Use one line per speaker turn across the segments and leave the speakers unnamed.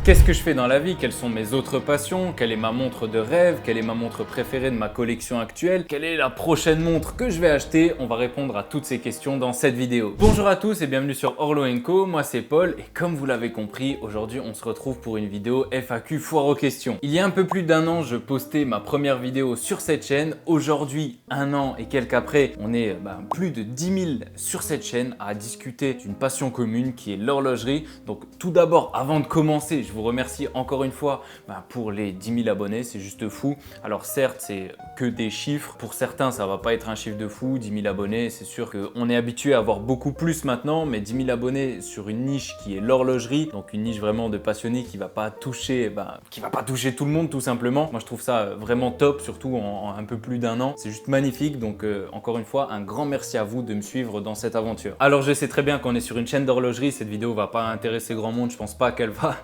Qu'est-ce que je fais dans la vie? Quelles sont mes autres passions? Quelle est ma montre de rêve? Quelle est ma montre préférée de ma collection actuelle? Quelle est la prochaine montre que je vais acheter? On va répondre à toutes ces questions dans cette vidéo. Bonjour à tous et bienvenue sur Orlo & Co. Moi c'est Paul et comme vous l'avez compris, aujourd'hui on se retrouve pour une vidéo FAQ foire aux questions. Il y a un peu plus d'un an, je postais ma première vidéo sur cette chaîne. Aujourd'hui, un an et quelques après, on est plus de 10 000 sur cette chaîne à discuter d'une passion commune qui est l'horlogerie. Donc tout d'abord, avant de commencer, je vous remercie encore une fois pour les 10 000 abonnés, c'est juste fou. Alors certes, c'est que des chiffres. Pour certains, ça va pas être un chiffre de fou, 10 000 abonnés. C'est sûr qu'on est habitué à avoir beaucoup plus maintenant, mais 10 000 abonnés sur une niche qui est l'horlogerie, donc une niche vraiment de passionnés qui va pas toucher, tout le monde tout simplement. Moi, je trouve ça vraiment top, surtout en un peu plus d'un an. C'est juste magnifique. Donc encore une fois, un grand merci à vous de me suivre dans cette aventure. Alors je sais très bien qu'on est sur une chaîne d'horlogerie. Cette vidéo va pas intéresser grand monde. Je pense pas qu'elle va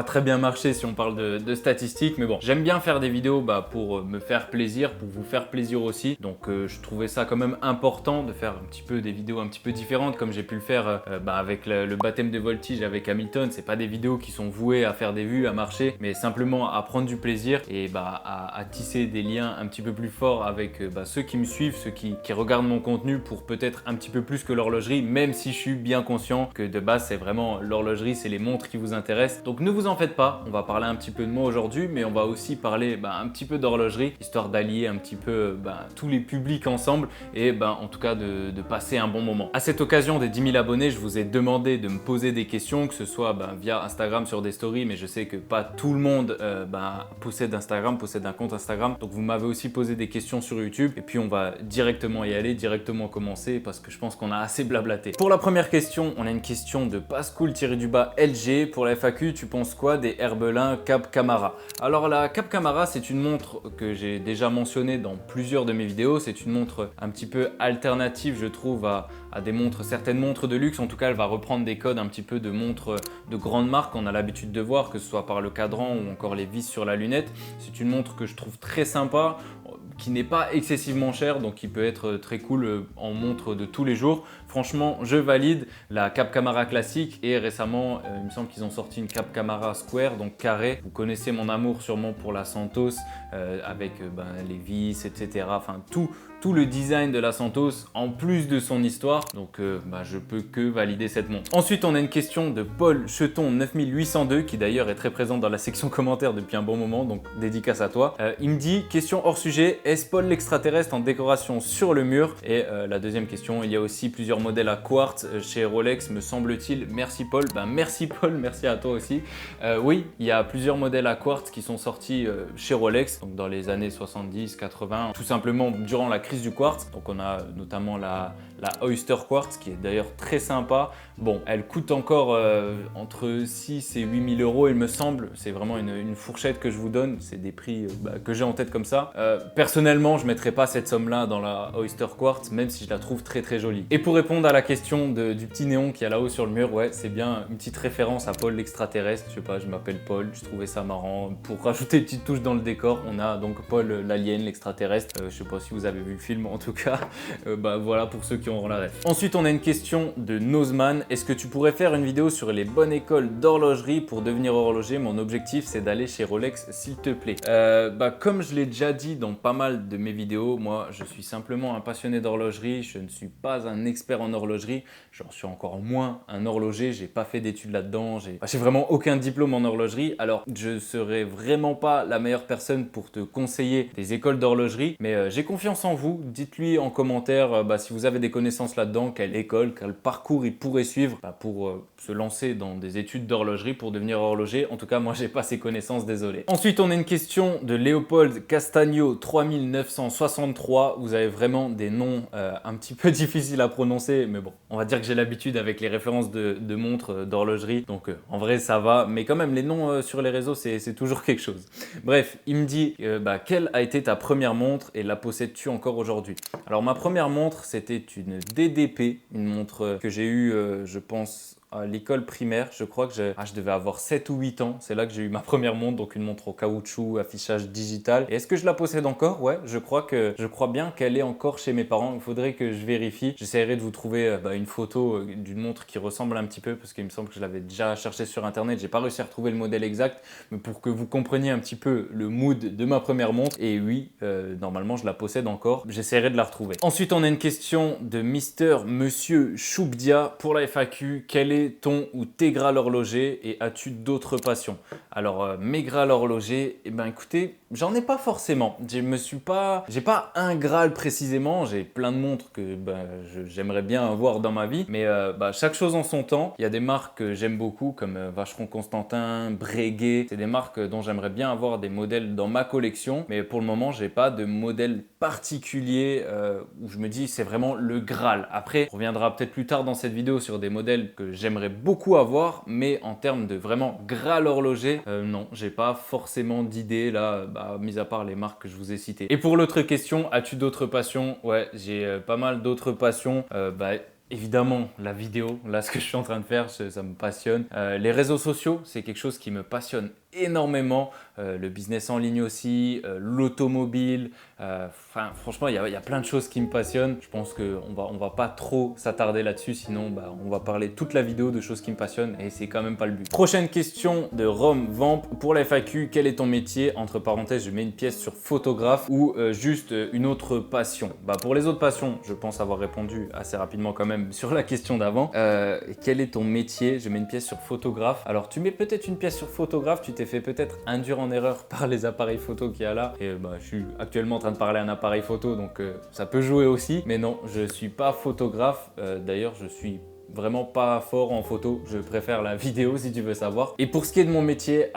très bien marcher si on parle de statistiques, mais bon, j'aime bien faire des vidéos pour me faire plaisir, pour vous faire plaisir aussi. Donc je trouvais ça quand même important de faire un petit peu des vidéos un petit peu différentes, comme j'ai pu le faire avec le baptême de voltige avec Hamilton. C'est pas des vidéos qui sont vouées à faire des vues, à marcher, mais simplement à prendre du plaisir et à tisser des liens un petit peu plus forts avec ceux qui me suivent, ceux qui regardent mon contenu pour peut-être un petit peu plus que l'horlogerie, même si je suis bien conscient que de base c'est vraiment l'horlogerie, c'est les montres qui vous intéressent. Donc ne vous en faites pas, on va parler un petit peu de moi aujourd'hui, mais on va aussi parler un petit peu d'horlogerie, histoire d'allier un petit peu tous les publics ensemble et en tout cas de passer un bon moment. À cette occasion des 10 000 abonnés, je vous ai demandé de me poser des questions, que ce soit via Instagram sur des stories, mais je sais que pas tout le monde possède Instagram, possède un compte Instagram. Donc vous m'avez aussi posé des questions sur YouTube et puis on va directement y aller, directement commencer parce que je pense qu'on a assez blablaté. Pour la première question, on a une question de Pascool-LG. Pour la FAQ, tu penses quoi des Herbelin Cap Camara? Alors la Cap Camara, c'est une montre que j'ai déjà mentionnée dans plusieurs de mes vidéos. C'est une montre un petit peu alternative, je trouve, à certaines montres de luxe. En tout cas, elle va reprendre des codes un petit peu de montres de grande marque qu'on a l'habitude de voir, que ce soit par le cadran ou encore les vis sur la lunette. C'est une montre que je trouve très sympa, qui n'est pas excessivement cher, donc qui peut être très cool en montre de tous les jours. Franchement, je valide la Cap Camara classique et récemment, il me semble qu'ils ont sorti une Cap Camara Square, donc carré. Vous connaissez mon amour sûrement pour la Santos avec les vis, etc. Enfin, tout le design de la Santos en plus de son histoire. Donc je peux que valider cette montre. Ensuite, on a une question de Paul Cheton 9802 qui d'ailleurs est très présent dans la section commentaires depuis un bon moment, donc dédicace à toi. Il me dit, question hors sujet, est-ce Paul l'extraterrestre en décoration sur le mur? Et la deuxième question, il y a aussi plusieurs modèles à quartz chez Rolex, me semble-t-il. Merci Paul. Merci Paul, merci à toi aussi. Oui, il y a plusieurs modèles à quartz qui sont sortis chez Rolex, donc dans les années 70-80, tout simplement durant la crise du quartz. Donc on a notamment la Oyster Quartz qui est d'ailleurs très sympa. Bon, elle coûte encore entre 6 et 8 000 euros il me semble. C'est vraiment une fourchette que je vous donne. C'est des prix que j'ai en tête comme ça. Personnellement, je ne mettrai pas cette somme-là dans la Oyster Quartz, même si je la trouve très très jolie. Et pour répondre à la question du petit néon qui est là-haut sur le mur, ouais, c'est bien une petite référence à Paul l'extraterrestre. Je sais pas, je m'appelle Paul, je trouvais ça marrant. Pour rajouter une petite touche dans le décor, on a donc Paul l'alien, l'extraterrestre. Je sais pas si vous avez vu le film, en tout cas. Voilà pour ceux qui auront la ref. Ensuite, on a une question de Nozman. Est-ce que tu pourrais faire une vidéo sur les bonnes écoles d'horlogerie pour devenir horloger? Mon objectif, c'est d'aller chez Rolex, s'il te plaît. Comme je l'ai déjà dit dans pas mal de mes vidéos, moi, je suis simplement un passionné d'horlogerie. Je ne suis pas un expert en horlogerie. J'en suis encore moins un horloger. J'ai pas fait d'études là-dedans. J'ai vraiment aucun diplôme en horlogerie. Alors, je serai vraiment pas la meilleure personne pour te conseiller des écoles d'horlogerie, mais j'ai confiance en vous. Dites-lui en commentaire si vous avez des connaissances là-dedans, quelle école, quel parcours il pourrait suivre pour se lancer dans des études d'horlogerie pour devenir horloger. En tout cas, moi, j'ai pas ces connaissances, désolé. Ensuite, on a une question de Léopold Castagno 3963. Vous avez vraiment des noms un petit peu difficiles à prononcer, mais bon, on va dire que j'ai l'habitude avec les références de montres d'horlogerie, donc en vrai, ça va. Mais quand même, les noms sur les réseaux, c'est toujours quelque chose. Bref, il me dit quelle a été ta première montre et la possèdes-tu encore aujourd'hui? Alors ma première montre, c'était une DDP, une montre que j'ai eue, je pense, à l'école primaire. Je crois que je devais avoir 7 ou 8 ans. C'est là que j'ai eu ma première montre, donc une montre au caoutchouc, affichage digital. Et est-ce que je la possède encore? Ouais, je crois bien qu'elle est encore chez mes parents. Il faudrait que je vérifie. J'essaierai de vous trouver une photo d'une montre qui ressemble un petit peu, parce qu'il me semble que je l'avais déjà cherché sur internet. J'ai pas réussi à retrouver le modèle exact, mais pour que vous compreniez un petit peu le mood de ma première montre. Et oui, normalement je la possède encore. J'essaierai de la retrouver. Ensuite, on a une question de Monsieur Choubdia pour la FAQ. Quel est ton ou tes Graal horlogers et as-tu d'autres passions? Alors, mes Graal horlogers, eh ben écoutez, j'en ai pas forcément. J'ai pas un Graal précisément. J'ai plein de montres que j'aimerais bien avoir dans ma vie, mais chaque chose en son temps. Il y a des marques que j'aime beaucoup comme Vacheron Constantin, Breguet. C'est des marques dont j'aimerais bien avoir des modèles dans ma collection, mais pour le moment, j'ai pas de modèle particulier où je me dis c'est vraiment le Graal. Après, on reviendra peut-être plus tard dans cette vidéo sur des modèles que j'aimerais beaucoup avoir, mais en termes de vraiment Graal horloger, non, j'ai pas forcément d'idée là, mis à part les marques que je vous ai citées. Et pour l'autre question, as-tu d'autres passions? Ouais, j'ai pas mal d'autres passions. Évidemment, la vidéo, là ce que je suis en train de faire, ça me passionne. Les réseaux sociaux, c'est quelque chose qui me passionne énormément. Le business en ligne aussi, l'automobile. Franchement, il y a plein de choses qui me passionnent. Je pense qu'on va pas trop s'attarder là-dessus, sinon on va parler toute la vidéo de choses qui me passionnent et c'est quand même pas le but. Prochaine question de Rome Vamp pour la FAQ. Quel est ton métier? Entre parenthèses, je mets une pièce sur photographe ou juste une autre passion. Pour les autres passions, je pense avoir répondu assez rapidement quand même sur la question d'avant. Quel est ton métier? Je mets une pièce sur photographe. Alors, tu mets peut-être une pièce sur photographe, tu t'es fait peut-être induire en erreur par les appareils photo qu'il y a là. Et je suis actuellement en train de parler à un appareil photo, donc ça peut jouer aussi. Mais non, je suis pas photographe. D'ailleurs, je suis vraiment pas fort en photo, je préfère la vidéo si tu veux savoir. Et pour ce qui est de mon métier,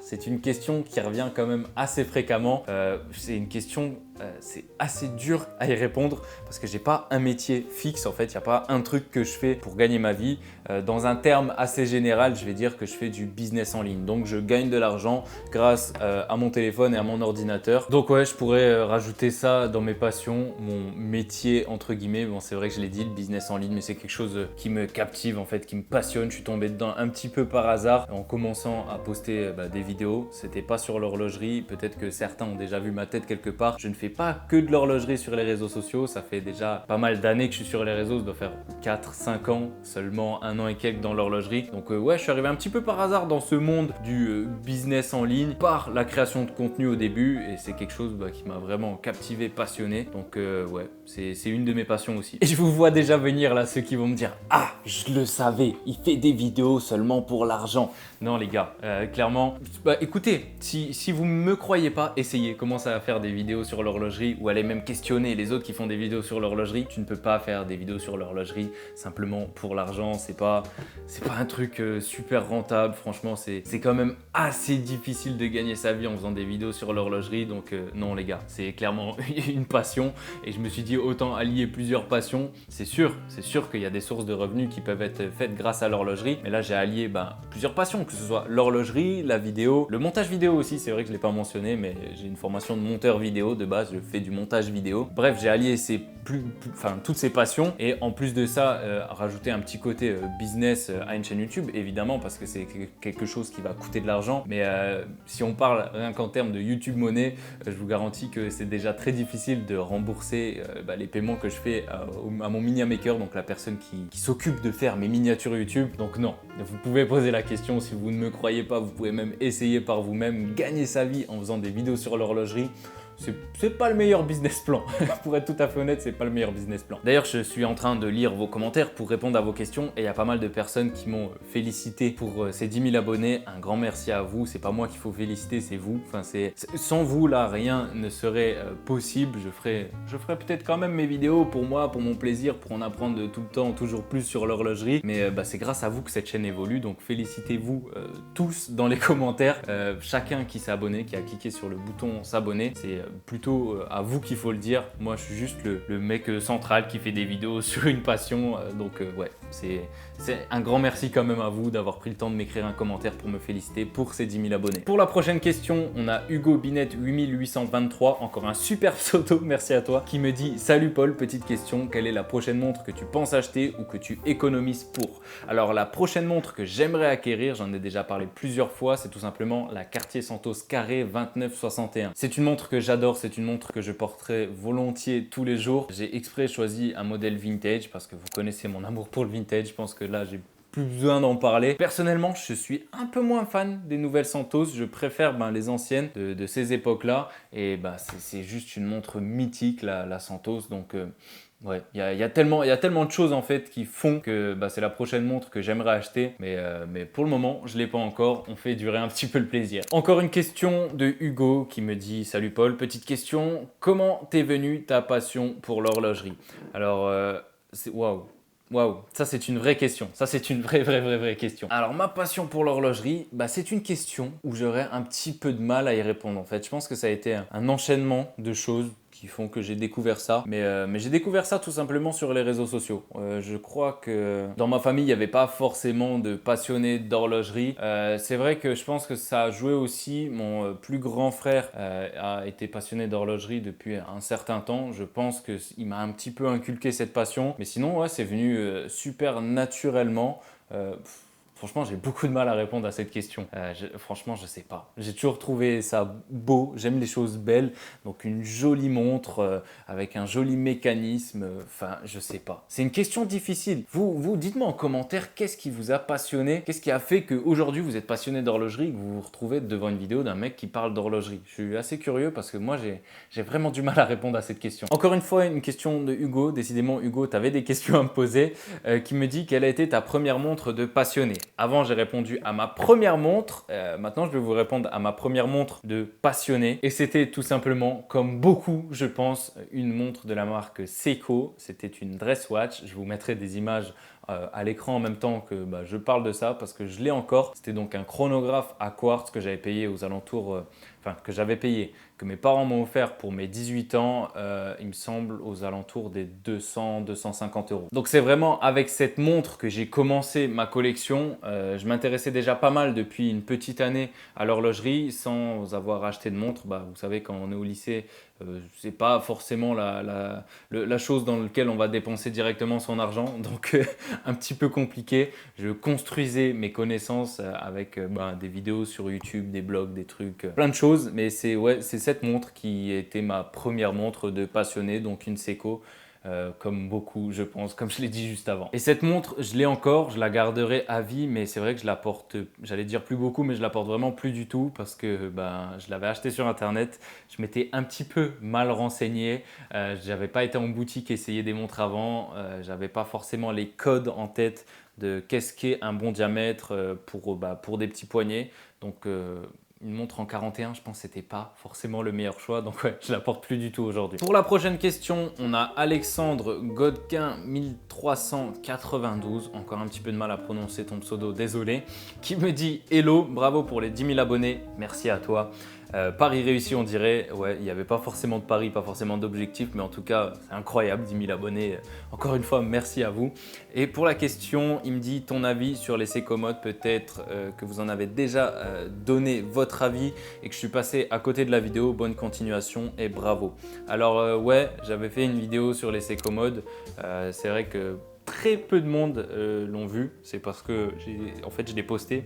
c'est une question qui revient quand même assez fréquemment. C'est une question, c'est assez dur à y répondre parce que j'ai pas un métier fixe en fait, il n'y a pas un truc que je fais pour gagner ma vie. Dans un terme assez général, je vais dire que je fais du business en ligne. Donc je gagne de l'argent grâce à mon téléphone et à mon ordinateur. Donc ouais, je pourrais rajouter ça dans mes passions, mon métier entre guillemets. Bon, c'est vrai que je l'ai dit, le business en ligne, mais c'est quelque chose qui me captive en fait, qui me passionne. Je suis tombé dedans un petit peu par hasard en commençant à poster des vidéos. C'était pas sur l'horlogerie, peut-être que certains ont déjà vu ma tête quelque part. Je ne fais pas que de l'horlogerie sur les réseaux sociaux, ça fait déjà pas mal d'années que je suis sur les réseaux, ça doit faire 4-5 ans, seulement 1 an et quelques dans l'horlogerie. Donc ouais, je suis arrivé un petit peu par hasard dans ce monde du business en ligne par la création de contenu au début et c'est quelque chose qui m'a vraiment captivé, passionné. Donc ouais, c'est une de mes passions aussi. Et je vous vois déjà venir là, ceux qui vont me dire « Ah, je le savais, il fait des vidéos seulement pour l'argent. » Non les gars, clairement, écoutez, si vous ne me croyez pas, essayez, commencez à faire des vidéos sur l'horlogerie ou allez même questionner les autres qui font des vidéos sur l'horlogerie. Tu ne peux pas faire des vidéos sur l'horlogerie simplement pour l'argent, c'est pas un truc super rentable, franchement c'est quand même assez difficile de gagner sa vie en faisant des vidéos sur l'horlogerie, donc non les gars, c'est clairement une passion et je me suis dit autant allier plusieurs passions. C'est sûr qu'il y a des sources de revenus qui peuvent être faites grâce à l'horlogerie, mais là j'ai allié plusieurs passions, que ce soit l'horlogerie, la vidéo, le montage vidéo aussi, c'est vrai que je ne l'ai pas mentionné, mais j'ai une formation de monteur vidéo de base, je fais du montage vidéo. Bref, j'ai allié toutes ces passions et en plus de ça, rajouter un petit côté business à une chaîne YouTube, évidemment, parce que c'est quelque chose qui va coûter de l'argent, mais si on parle rien qu'en termes de YouTube monnaie, je vous garantis que c'est déjà très difficile de rembourser les paiements que je fais à mon mini maker, donc la personne qui s'occupe de faire mes miniatures YouTube. Donc non, vous pouvez poser la question si vous ne me croyez pas, vous pouvez même essayer par vous-même, gagner sa vie en faisant des vidéos sur l'horlogerie. C'est pas le meilleur business plan. Pour être tout à fait honnête, c'est pas le meilleur business plan. D'ailleurs, je suis en train de lire vos commentaires pour répondre à vos questions et il y a pas mal de personnes qui m'ont félicité pour ces 10 000 abonnés. Un grand merci à vous. C'est pas moi qu'il faut féliciter, c'est vous. Sans vous, là, rien ne serait possible. Je ferais peut-être quand même mes vidéos pour moi, pour mon plaisir, pour en apprendre tout le temps, toujours plus sur l'horlogerie. Mais c'est grâce à vous que cette chaîne évolue. Donc félicitez-vous tous dans les commentaires. Chacun qui s'est abonné, qui a cliqué sur le bouton s'abonner, c'est plutôt à vous qu'il faut le dire. Moi, je suis juste le mec central qui fait des vidéos sur une passion. Donc ouais, c'est un grand merci quand même à vous d'avoir pris le temps de m'écrire un commentaire pour me féliciter pour ces 10 000 abonnés. Pour la prochaine question, on a Hugo Binet 8823, encore un super pseudo, merci à toi, qui me dit « Salut Paul, petite question, quelle est la prochaine montre que tu penses acheter ou que tu économises pour ?» Alors la prochaine montre que j'aimerais acquérir, j'en ai déjà parlé plusieurs fois, c'est tout simplement la Cartier Santos Carré 2961. C'est une montre que j'adore, c'est une montre que je porterai volontiers tous les jours. J'ai exprès choisi un modèle vintage parce que vous connaissez mon amour pour le vintage, je pense que là j'ai plus besoin d'en parler. Personnellement, je suis un peu moins fan des nouvelles Santos, je préfère les anciennes de ces époques-là et c'est juste une montre mythique la Santos, donc ouais, il y a tellement de choses en fait qui font que c'est la prochaine montre que j'aimerais acheter, mais pour le moment, je ne l'ai pas encore. On fait durer un petit peu le plaisir. Encore une question de Hugo qui me dit « Salut Paul, petite question, comment t'es venue ta passion pour l'horlogerie ?» Alors, waouh. Waouh, ça c'est une vraie question, ça c'est une vraie question. Alors ma passion pour l'horlogerie, c'est une question où j'aurais un petit peu de mal à y répondre en fait. Je pense que ça a été un enchaînement de choses qui font que j'ai découvert ça. Mais j'ai découvert ça tout simplement sur les réseaux sociaux. Je crois que dans ma famille, il n'y avait pas forcément de passionnés d'horlogerie. C'est vrai que je pense que ça a joué aussi. Mon plus grand frère a été passionné d'horlogerie depuis un certain temps. Je pense qu'il m'a un petit peu inculqué cette passion. Mais sinon, ouais, c'est venu super naturellement. Franchement, j'ai beaucoup de mal à répondre à cette question. Franchement, je sais pas. J'ai toujours trouvé ça beau. J'aime les choses belles. Donc, une jolie montre avec un joli mécanisme. Enfin, je sais pas. C'est une question difficile. Vous dites-moi en commentaire qu'est-ce qui vous a passionné. Qu'est-ce qui a fait qu'aujourd'hui, vous êtes passionné d'horlogerie et que vous vous retrouvez devant une vidéo d'un mec qui parle d'horlogerie. Je suis assez curieux parce que moi, j'ai vraiment du mal à répondre à cette question. Encore une fois, une question de Hugo. Décidément, Hugo, tu avais des questions à me poser. Qui me dit quelle a été ta première montre de passionné. Avant, j'ai répondu à ma première montre. Maintenant, je vais vous répondre à ma première montre de passionné. Et c'était tout simplement, comme beaucoup, je pense, une montre de la marque Seiko. C'était une dress watch. Je vous mettrai des images à l'écran en même temps que je parle de ça parce que je l'ai encore. C'était donc un chronographe à quartz que j'avais payé aux alentours, que mes parents m'ont offert pour mes 18 ans, il me semble aux alentours des 200-250 €. Donc c'est vraiment avec cette montre que j'ai commencé ma collection. Je m'intéressais déjà pas mal depuis une petite année à l'horlogerie sans avoir acheté de montre. Vous savez, quand on est au lycée, c'est pas forcément la chose dans laquelle on va dépenser directement son argent, donc un petit peu compliqué. Je construisais mes connaissances avec des vidéos sur YouTube, des blogs, des trucs, plein de choses, mais c'est cette montre qui était ma première montre de passionné, donc une Seiko. Comme beaucoup, je pense, comme je l'ai dit juste avant. Et cette montre, je l'ai encore, je la garderai à vie, mais c'est vrai que je la porte, j'allais dire plus beaucoup, mais je la porte vraiment plus du tout parce que je l'avais acheté sur internet, je m'étais un petit peu mal renseigné, j'avais pas été en boutique essayer des montres avant, j'avais pas forcément les codes en tête de qu'est-ce qu'est un bon diamètre pour des petits poignets, donc une montre en 41, je pense que c'était pas forcément le meilleur choix, donc ouais, je la porte plus du tout aujourd'hui. Pour la prochaine question, on a Alexandre Godquin 1392, encore un petit peu de mal à prononcer ton pseudo, désolé, qui me dit « Hello, bravo pour les 10 000 abonnés, merci à toi ». Pari réussi, on dirait. Ouais, il n'y avait pas forcément de pari, pas forcément d'objectif, mais en tout cas, c'est incroyable, 10 000 abonnés. Encore une fois, merci à vous. Et pour la question, il me dit ton avis sur les Seiko Mode. Peut-être que vous en avez déjà donné votre avis et que je suis passé à côté de la vidéo. Bonne continuation et bravo. Alors ouais, j'avais fait une vidéo sur les Seiko Mode. C'est vrai que très peu de monde l'ont vu. C'est parce que je l'ai posté.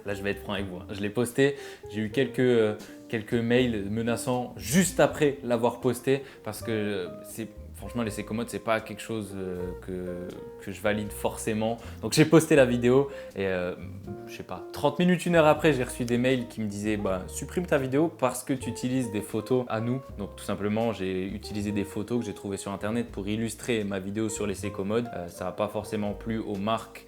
Là, je vais être franc avec vous. Je l'ai posté. J'ai eu quelques mails menaçants juste après l'avoir posté parce que franchement, les Seiko Mode, c'est pas quelque chose que je valide forcément. Donc, j'ai posté la vidéo et je sais pas, 30 minutes, 1 heure après, j'ai reçu des mails qui me disaient supprime ta vidéo parce que tu utilises des photos à nous. Donc, tout simplement, j'ai utilisé des photos que j'ai trouvées sur internet pour illustrer ma vidéo sur les Seiko Mode. Ça n'a pas forcément plu aux marques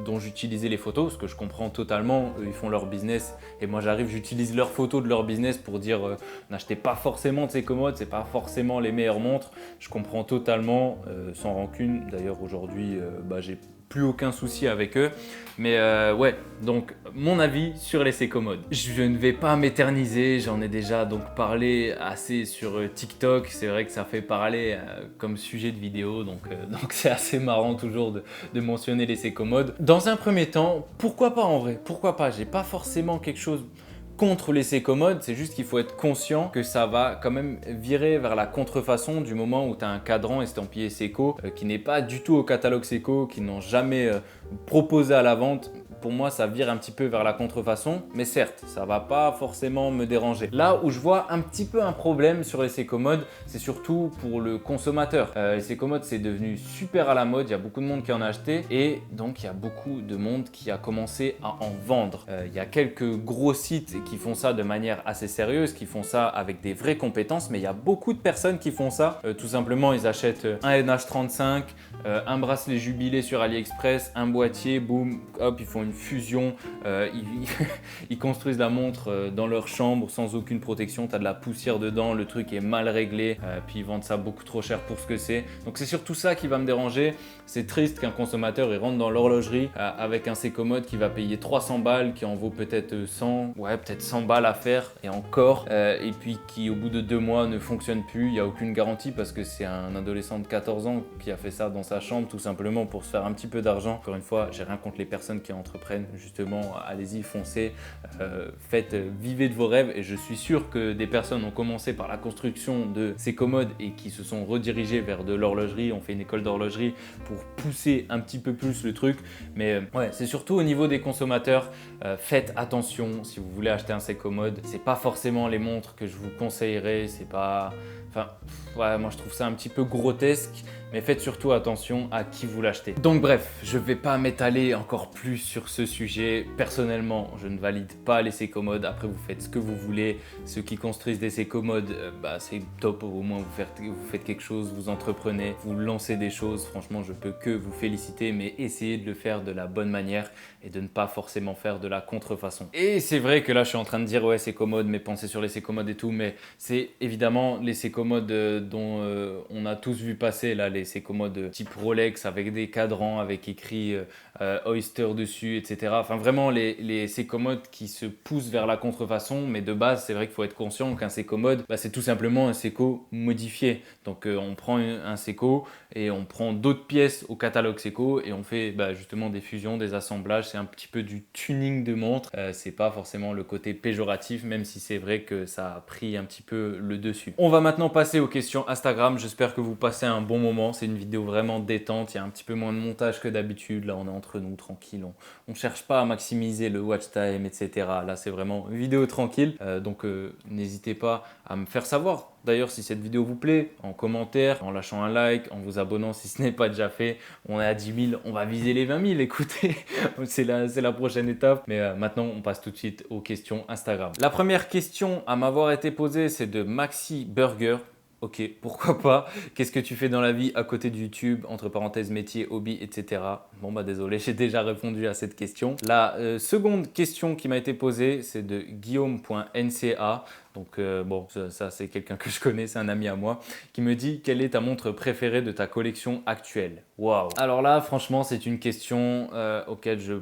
dont j'utilisais les photos, parce que je comprends totalement, eux ils font leur business et moi j'arrive, j'utilise leurs photos de leur business pour dire n'achetez pas forcément de Seiko Mode, c'est pas forcément les meilleures montres. Je comprends totalement, sans rancune. D'ailleurs aujourd'hui j'ai plus aucun souci avec eux. Mais ouais, donc mon avis sur les Secomodes. Je ne vais pas m'éterniser, j'en ai déjà donc parlé assez sur TikTok. C'est vrai que ça fait parler comme sujet de vidéo, donc c'est assez marrant toujours de mentionner les Secomodes. Dans un premier temps, pourquoi pas en vrai? Pourquoi pas? J'ai pas forcément quelque chose contre les Secomodes, c'est juste qu'il faut être conscient que ça va quand même virer vers la contrefaçon du moment où tu as un cadran estampillé Seco qui n'est pas du tout au catalogue Seco, qui n'ont jamais proposé à la vente. Pour moi, ça vire un petit peu vers la contrefaçon, mais certes, ça va pas forcément me déranger. Là où je vois un petit peu un problème sur les Secomodes, c'est surtout pour le consommateur. Les Secomodes, c'est devenu super à la mode, il y a beaucoup de monde qui en a acheté et donc il y a beaucoup de monde qui a commencé à en vendre. Il y a quelques gros sites qui font ça de manière assez sérieuse, qui font ça avec des vraies compétences, mais il y a beaucoup de personnes qui font ça. Tout simplement, ils achètent un NH35, un bracelet jubilé sur AliExpress, un boîtier, boum, hop, ils font une fusion, ils construisent la montre dans leur chambre sans aucune protection, tu as de la poussière dedans, le truc est mal réglé, puis ils vendent ça beaucoup trop cher pour ce que c'est. Donc c'est surtout ça qui va me déranger. C'est triste qu'un consommateur il rentre dans l'horlogerie avec un Secomode qui va payer 300 balles, qui en vaut peut-être 100, ouais peut-être 100 balles à faire et encore, et puis qui au bout de 2 mois ne fonctionne plus, il n'y a aucune garantie parce que c'est un adolescent de 14 ans qui a fait ça dans sa chambre tout simplement pour se faire un petit peu d'argent. Encore une fois, j'ai rien contre les personnes qui entreprennent, justement, allez-y, foncez, vivez de vos rêves et je suis sûr que des personnes ont commencé par la construction de ces commodes et qui se sont redirigées vers de l'horlogerie, ont fait une école d'horlogerie pour pousser un petit peu plus le truc, mais ouais, c'est surtout au niveau des consommateurs, faites attention si vous voulez acheter un Secomode, c'est pas forcément les montres que je vous conseillerais, c'est pas... Enfin, ouais, moi je trouve ça un petit peu grotesque, mais faites surtout attention à qui vous l'achetez. Donc bref, je ne vais pas m'étaler encore plus sur ce sujet. Personnellement, je ne valide pas les Secomodes. Après, vous faites ce que vous voulez. Ceux qui construisent des Secomodes, c'est top. Au moins, vous faites quelque chose, vous entreprenez, vous lancez des choses. Franchement, je peux que vous féliciter, mais essayez de le faire de la bonne manière et de ne pas forcément faire de la contrefaçon. Et c'est vrai que là, je suis en train de dire, ouais, Secomodes, mais pensez sur les Secomodes et tout, mais c'est évidemment les Secomodes dont on a tous vu passer, là, les Secomodes type Rolex avec des cadrans, avec écrit Oyster dessus, etc. Enfin, vraiment, les Secomodes qui se poussent vers la contrefaçon, mais de base, c'est vrai qu'il faut être conscient qu'un Secomode, c'est tout simplement un Seco modifié. Donc, on prend un Seco et on prend d'autres pièces au catalogue Seco et on fait justement des fusions, des assemblages. C'est un petit peu du tuning de montre. C'est pas forcément le côté péjoratif, même si c'est vrai que ça a pris un petit peu le dessus. On va maintenant passer aux questions Instagram. J'espère que vous passez un bon moment. C'est une vidéo vraiment détente. Il y a un petit peu moins de montage que d'habitude. Là, on est entre nous, tranquille. On cherche pas à maximiser le watch time, etc. Là, c'est vraiment une vidéo tranquille. Donc, n'hésitez pas à me faire savoir. D'ailleurs, si cette vidéo vous plaît, en commentaire, en lâchant un like, en vous abonnant si ce n'est pas déjà fait. On est à 10 000, on va viser les 20 000, écoutez, c'est la prochaine étape. Mais maintenant, on passe tout de suite aux questions Instagram. La première question à m'avoir été posée, c'est de Maxi Burger. Ok, pourquoi pas? Qu'est-ce que tu fais dans la vie à côté de YouTube? Entre parenthèses, métier, hobby, etc. Bon, désolé, j'ai déjà répondu à cette question. La seconde question qui m'a été posée, c'est de guillaume.nca. Donc bon, ça c'est quelqu'un que je connais, c'est un ami à moi, qui me dit quelle est ta montre préférée de ta collection actuelle? Waouh! Alors là, franchement, c'est une question auquel je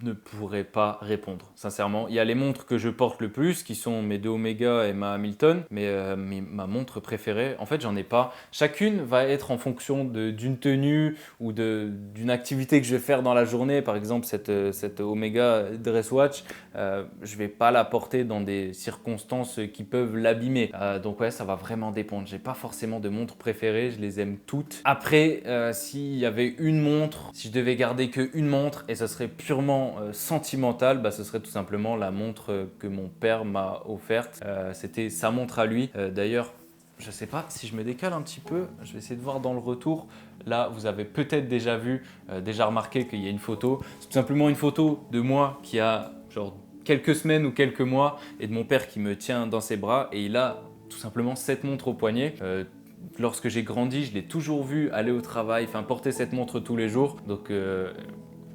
ne pourrais pas répondre, sincèrement. Il y a les montres que je porte le plus, qui sont mes deux Omega et ma Hamilton, mais ma montre préférée, en fait, j'en ai pas. Chacune va être en fonction d'une tenue ou d'une activité que je vais faire dans la journée. Par exemple, cette Omega Dress Watch, je vais pas la porter dans des circonstances qui peuvent l'abîmer. Donc ouais, ça va vraiment dépendre. J'ai pas forcément de montre préférée, je les aime toutes. Après, s'il y avait une montre, si je devais garder qu'une montre, et ça serait purement sentimentale, ce serait tout simplement la montre que mon père m'a offerte. C'était sa montre à lui. D'ailleurs, je sais pas si je me décale un petit peu, je vais essayer de voir dans le retour. Là, vous avez peut-être déjà vu, déjà remarqué qu'il y a une photo. C'est tout simplement une photo de moi qui a genre quelques semaines ou quelques mois et de mon père qui me tient dans ses bras et il a tout simplement cette montre au poignet. Lorsque j'ai grandi, je l'ai toujours vu aller au travail, porter cette montre tous les jours. Donc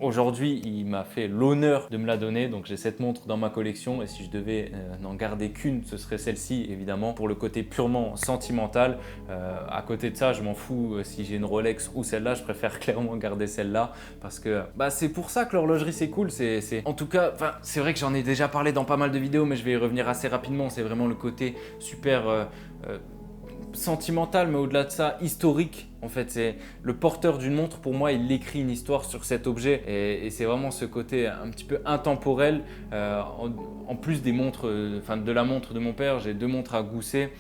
Aujourd'hui, il m'a fait l'honneur de me la donner, donc j'ai cette montre dans ma collection et si je devais n'en garder qu'une, ce serait celle-ci évidemment pour le côté purement sentimental. À côté de ça, je m'en fous si j'ai une Rolex ou celle-là, je préfère clairement garder celle-là parce que c'est pour ça que l'horlogerie c'est cool. En tout cas, c'est vrai que j'en ai déjà parlé dans pas mal de vidéos, mais je vais y revenir assez rapidement. C'est vraiment le côté super sentimental, mais au-delà de ça, historique. En fait, c'est le porteur d'une montre, pour moi, il écrit une histoire sur cet objet et c'est vraiment ce côté un petit peu intemporel. En plus des montres, de la montre de mon père, j'ai 2 montres à gousset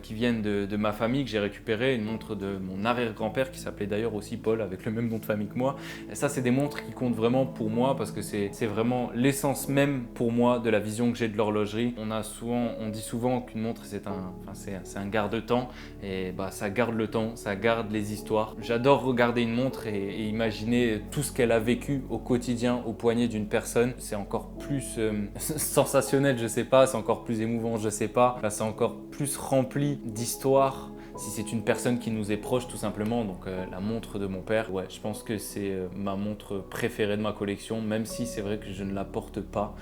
qui viennent de ma famille que j'ai récupérées. Une montre de mon arrière-grand-père qui s'appelait d'ailleurs aussi Paul, avec le même nom de famille que moi. Et ça, c'est des montres qui comptent vraiment pour moi parce que c'est vraiment l'essence même pour moi de la vision que j'ai de l'horlogerie. On dit souvent qu'une montre, c'est un garde-temps et ça garde le temps, ça garde les histoires. J'adore regarder une montre et imaginer tout ce qu'elle a vécu au quotidien au poignet d'une personne. C'est encore plus sensationnel, je sais pas, c'est encore plus émouvant, je sais pas. C'est encore plus rempli d'histoires. Si c'est une personne qui nous est proche tout simplement, donc la montre de mon père, ouais, je pense que c'est ma montre préférée de ma collection, même si c'est vrai que je ne la porte pas.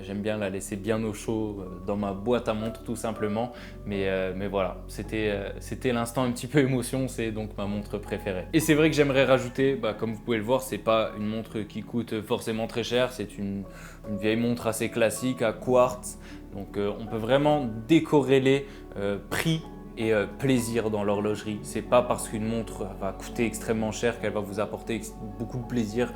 J'aime bien la laisser bien au chaud dans ma boîte à montre tout simplement, mais voilà, c'était l'instant un petit peu émotion, c'est donc ma montre préférée. Et c'est vrai que j'aimerais rajouter, comme vous pouvez le voir, c'est pas une montre qui coûte forcément très cher, c'est une vieille montre assez classique à quartz, donc on peut vraiment décorréler prix et plaisir dans l'horlogerie. C'est pas parce qu'une montre va coûter extrêmement cher qu'elle va vous apporter beaucoup de plaisir.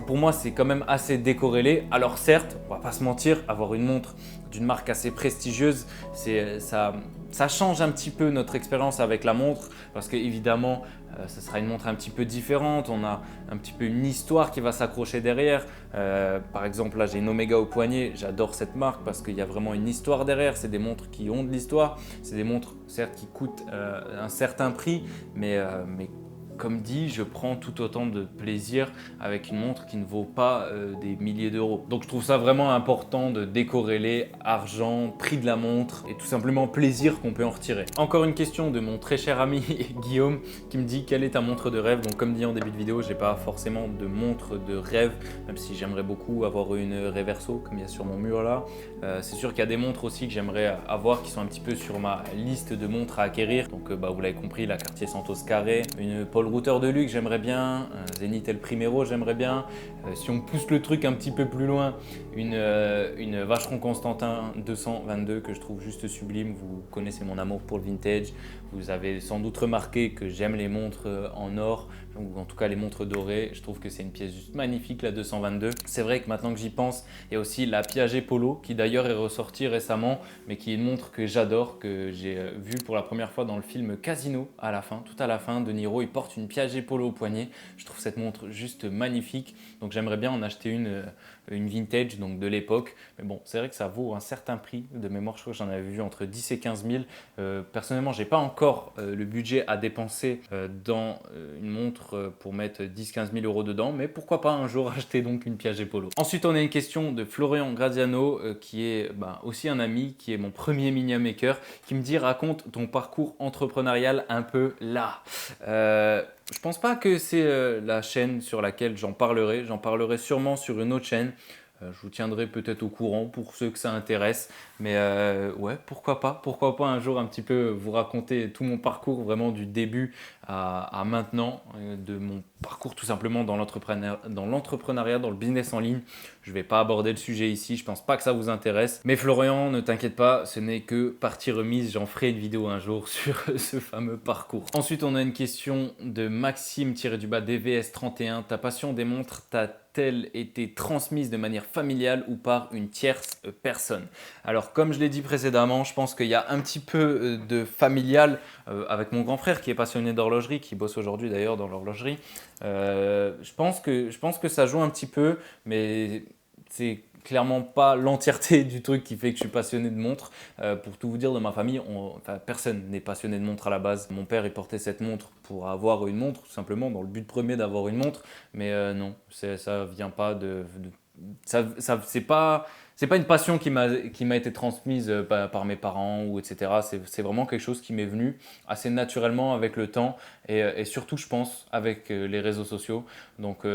Pour moi, c'est quand même assez décorrélé. Alors certes, on va pas se mentir, avoir une montre d'une marque assez prestigieuse, ça change un petit peu notre expérience avec la montre parce que évidemment, ça sera une montre un petit peu différente. On a un petit peu une histoire qui va s'accrocher derrière. Par exemple, là, j'ai une Omega au poignet. J'adore cette marque parce qu'il y a vraiment une histoire derrière. C'est des montres qui ont de l'histoire. C'est des montres, certes, qui coûtent un certain prix, mais comme dit, je prends tout autant de plaisir avec une montre qui ne vaut pas des milliers d'euros. Donc je trouve ça vraiment important de décorréler argent, prix de la montre et tout simplement plaisir qu'on peut en retirer. Encore une question de mon très cher ami Guillaume qui me dit quelle est ta montre de rêve. Donc comme dit en début de vidéo, j'ai pas forcément de montre de rêve, même si j'aimerais beaucoup avoir une Reverso comme il y a sur mon mur là. C'est sûr qu'il y a des montres aussi que j'aimerais avoir qui sont un petit peu sur ma liste de montres à acquérir. Donc vous l'avez compris, la Cartier Santos Carré, une Paul Routeur de luxe, j'aimerais bien, Zenith El Primero, j'aimerais bien. Si on pousse le truc un petit peu plus loin, une Vacheron Constantin 222 que je trouve juste sublime. Vous connaissez mon amour pour le vintage. Vous avez sans doute remarqué que j'aime les montres en or, ou en tout cas les montres dorées. Je trouve que c'est une pièce juste magnifique, la 222. C'est vrai que maintenant que j'y pense, il y a aussi la Piaget Polo qui d'ailleurs est ressortie récemment, mais qui est une montre que j'adore, que j'ai vue pour la première fois dans le film Casino à la fin, tout à la fin. De Niro, il porte une Piaget Polo au poignet. Je trouve cette montre juste magnifique. Donc j'aimerais bien en acheter une vintage, donc de l'époque. Mais bon, c'est vrai que ça vaut un certain prix. De mémoire, je crois que j'en avais vu entre 10 et 15 000. Personnellement, j'ai pas encore le budget à dépenser dans une montre pour mettre 10-15 000 euros dedans, mais pourquoi pas un jour acheter donc une Piaget Polo. Ensuite, on a une question de Florian Graziano qui est aussi un ami, qui est mon premier mini maker, qui me dit raconte ton parcours entrepreneurial un peu là. Je pense pas que c'est la chaîne sur laquelle j'en parlerai. J'en parlerai sûrement sur une autre chaîne. Je vous tiendrai peut-être au courant pour ceux que ça intéresse. Mais ouais, pourquoi pas? Pourquoi pas un jour un petit peu vous raconter tout mon parcours vraiment du début à maintenant, de mon parcours tout simplement dans l'entrepreneuriat, dans le business en ligne. Je ne vais pas aborder le sujet ici, je ne pense pas que ça vous intéresse. Mais Florian, ne t'inquiète pas, ce n'est que partie remise. J'en ferai une vidéo un jour sur ce fameux parcours. Ensuite, on a une question de Maxime-DVS31. Ta passion des montres t'a-t-elle été transmise de manière familiale ou par une tierce personne? Alors, comme je l'ai dit précédemment, je pense qu'il y a un petit peu de familial avec mon grand frère qui est passionné d'horlogerie, qui bosse aujourd'hui d'ailleurs dans l'horlogerie. Je pense que ça joue un petit peu, mais c'est clairement pas l'entièreté du truc qui fait que je suis passionné de montres. Pour tout vous dire, dans ma famille, personne n'est passionné de montres à la base. Mon père, il portait cette montre pour avoir une montre, tout simplement, dans le but premier d'avoir une montre. Mais non, ça vient pas c'est pas c'est pas une passion qui m'a été transmise par mes parents ou etc. C'est vraiment quelque chose qui m'est venu assez naturellement avec le temps et surtout, je pense, avec les réseaux sociaux. Donc,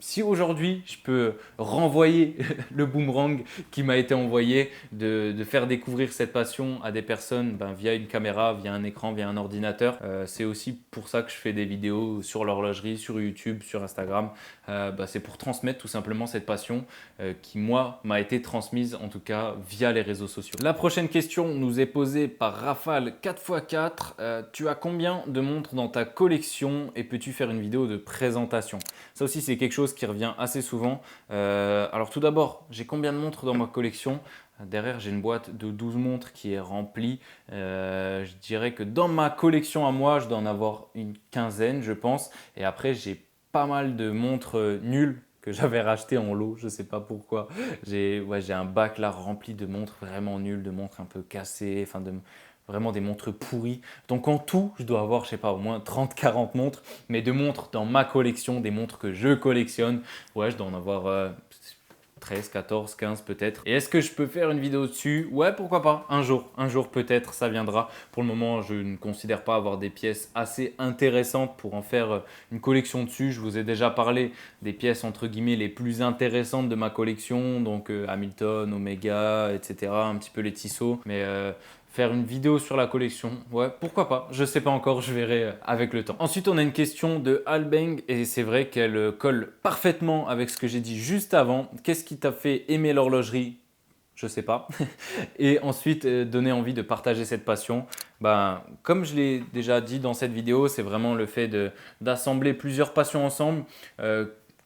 si aujourd'hui, je peux renvoyer le boomerang qui m'a été envoyé, de faire découvrir cette passion à des personnes via une caméra, via un écran, via un ordinateur, c'est aussi pour ça que je fais des vidéos sur l'horlogerie, sur YouTube, sur Instagram. C'est pour transmettre tout simplement cette passion qui, moi, m'a été transmise en tout cas via les réseaux sociaux. La prochaine question nous est posée par Rafale 4x4. Tu as combien de montres dans ta collection et peux-tu faire une vidéo de présentation? Ça aussi, c'est quelque chose qui revient assez souvent. Alors tout d'abord, j'ai combien de montres dans ma collection? Derrière, j'ai une boîte de 12 montres qui est remplie. Je dirais que dans ma collection à moi, je dois en avoir une quinzaine, je pense. Et après, j'ai pas mal de montres nulles que j'avais racheté en lot, je ne sais pas pourquoi. J'ai un bac là rempli de montres vraiment nulles, de montres un peu cassées, vraiment des montres pourries. Donc en tout, je dois avoir, je sais pas, au moins 30-40 montres. Mais de montres dans ma collection, des montres que je collectionne, je dois en avoir 13, 14, 15 peut-être. Et est-ce que je peux faire une vidéo dessus? Ouais, pourquoi pas, un jour peut-être, ça viendra. Pour le moment, je ne considère pas avoir des pièces assez intéressantes pour en faire une collection dessus. Je vous ai déjà parlé des pièces entre guillemets les plus intéressantes de ma collection, donc Hamilton, Omega, etc. Un petit peu les Tissot, mais faire une vidéo sur la collection, ouais, pourquoi pas, je sais pas encore, je verrai avec le temps. Ensuite, on a une question de Albeng et c'est vrai qu'elle colle parfaitement avec ce que j'ai dit juste avant. Qu'est-ce qui t'a fait aimer l'horlogerie? Je sais pas. Et ensuite, donner envie de partager cette passion. Comme je l'ai déjà dit dans cette vidéo, c'est vraiment le fait d'assembler plusieurs passions ensemble.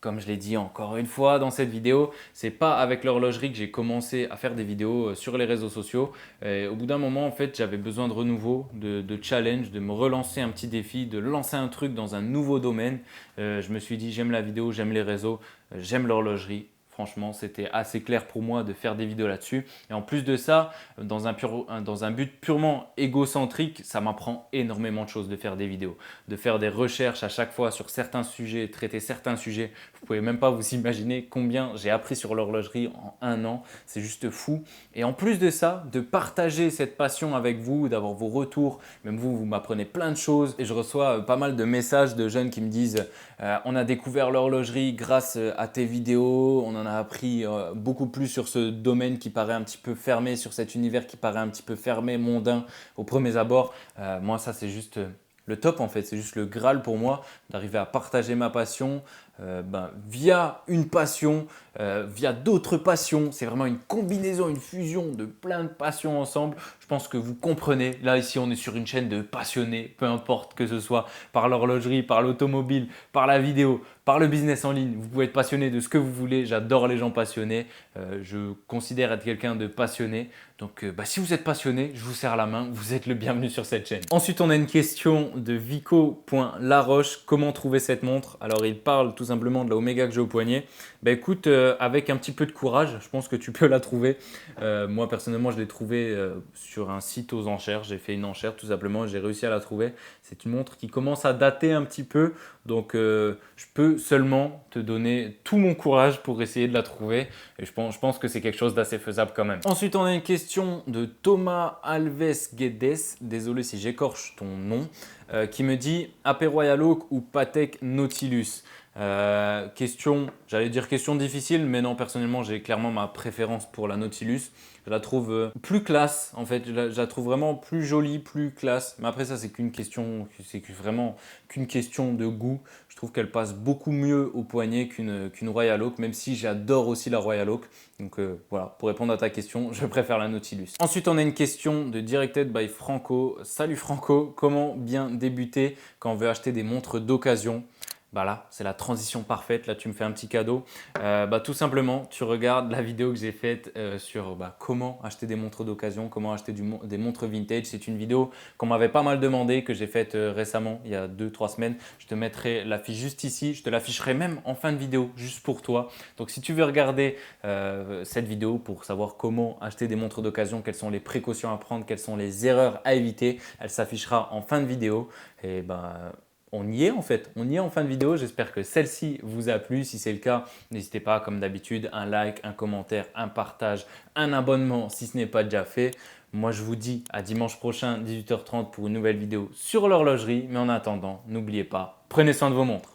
Comme je l'ai dit encore une fois dans cette vidéo, c'est pas avec l'horlogerie que j'ai commencé à faire des vidéos sur les réseaux sociaux. Et au bout d'un moment, en fait, j'avais besoin de renouveau, de challenge, de me relancer un petit défi, de lancer un truc dans un nouveau domaine. Je me suis dit, j'aime la vidéo, j'aime les réseaux, j'aime l'horlogerie. Franchement, c'était assez clair pour moi de faire des vidéos là-dessus. Et en plus de ça, dans un but purement égocentrique, ça m'apprend énormément de choses de faire des vidéos, de faire des recherches à chaque fois sur certains sujets, traiter certains sujets. Vous pouvez même pas vous imaginer combien j'ai appris sur l'horlogerie en un an. C'est juste fou. Et en plus de ça, de partager cette passion avec vous, d'avoir vos retours. Même vous m'apprenez plein de choses. Et je reçois pas mal de messages de jeunes qui me disent on a découvert l'horlogerie grâce à tes vidéos, on en a appris beaucoup plus sur ce domaine qui paraît un petit peu fermé, sur cet univers qui paraît un petit peu fermé, mondain au premier abord. Moi, ça, c'est juste le top en fait. C'est juste le Graal pour moi d'arriver à partager ma passion via une passion, via d'autres passions. C'est vraiment une combinaison, une fusion de plein de passions ensemble. Je pense que vous comprenez. Là, ici, on est sur une chaîne de passionnés, peu importe que ce soit par l'horlogerie, par l'automobile, par la vidéo, par le business en ligne. Vous pouvez être passionné de ce que vous voulez. J'adore les gens passionnés. Je considère être quelqu'un de passionné. Donc, si vous êtes passionné, je vous serre la main. Vous êtes le bienvenu sur cette chaîne. Ensuite, on a une question de Vico.laroche. Comment trouver cette montre? Alors, il parle tout simplement de la Omega que j'ai au poignet. Écoute, avec un petit peu de courage, je pense que tu peux la trouver. Moi, personnellement, je l'ai trouvée sur un site aux enchères. J'ai fait une enchère tout simplement. J'ai réussi à la trouver. C'est une montre qui commence à dater un petit peu. Donc, je peux seulement te donner tout mon courage pour essayer de la trouver. Et je pense que c'est quelque chose d'assez faisable quand même. Ensuite, on a une question de Thomas Alves Guedes. Désolé si j'écorche ton nom. Qui me dit AP Royal Oak ou Patek Nautilus. J'allais dire question difficile, mais non, personnellement, j'ai clairement ma préférence pour la Nautilus. Je la trouve plus classe, en fait. Je la trouve vraiment plus jolie, plus classe. Mais après, ça, c'est vraiment qu'une question de goût. Je trouve qu'elle passe beaucoup mieux au poignet qu'une Royal Oak, même si j'adore aussi la Royal Oak. Donc voilà, pour répondre à ta question, je préfère la Nautilus. Ensuite, on a une question de Directed by Franco. Salut Franco, comment bien débuter quand on veut acheter des montres d'occasion? Là, c'est la transition parfaite. Là, tu me fais un petit cadeau. Tout simplement, tu regardes la vidéo que j'ai faite sur comment acheter des montres d'occasion, comment acheter des montres vintage. C'est une vidéo qu'on m'avait pas mal demandé, que j'ai faite récemment, il y a 2-3 semaines. Je te mettrai la fiche juste ici. Je te l'afficherai même en fin de vidéo, juste pour toi. Donc, si tu veux regarder cette vidéo pour savoir comment acheter des montres d'occasion, quelles sont les précautions à prendre, quelles sont les erreurs à éviter, elle s'affichera en fin de vidéo. Et on y est en fait, on y est en fin de vidéo. J'espère que celle-ci vous a plu. Si c'est le cas, n'hésitez pas comme d'habitude, un like, un commentaire, un partage, un abonnement si ce n'est pas déjà fait. Moi je vous dis à dimanche prochain 18h30 pour une nouvelle vidéo sur l'horlogerie. Mais en attendant, n'oubliez pas, prenez soin de vos montres.